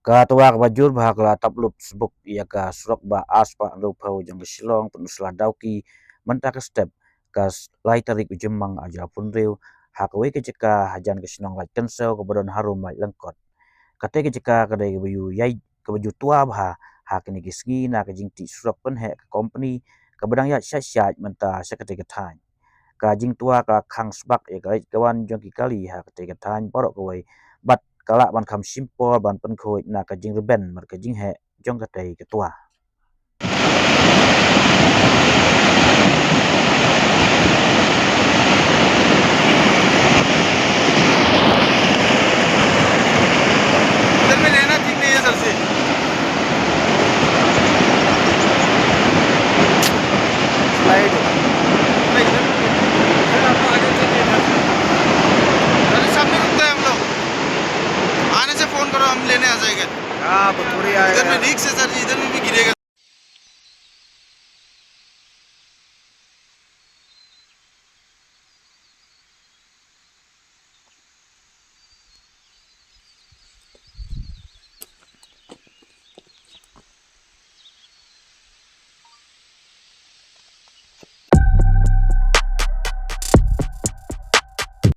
Ka tuak bajur bahak la taplup sebuk ia ka surok ba aspa rupa ujang ke silong penusla dauki mentak ke step kas lai tarik ujemang aja pun riu hak we ke jeka hajan ke sinong lai tensau ke badon harum mai lengkot kate ke jeka kadai ke bayu yai ke baju tua bah hak ni ke sngi na ke jingti surok pen he ke company ke badang ya syat menta sekate ke tan ka jing tua ka khang sbak e ka kawan jong ki kali ha ka te ka tan borok ko wai bat kala ban kham simple ban pen khoi na ka jing reben mar ka jing he jong ka te ka tua इधर में रहना ठीक नहीं है सर से slide नहीं, इधर आप आगे चलिए इधर से। अरे सामने रुकते हैं हम लोग आने से फोन करो हम लेने आ जाएंगे ah betul ya इधर में रिक्स है सर जी इधर में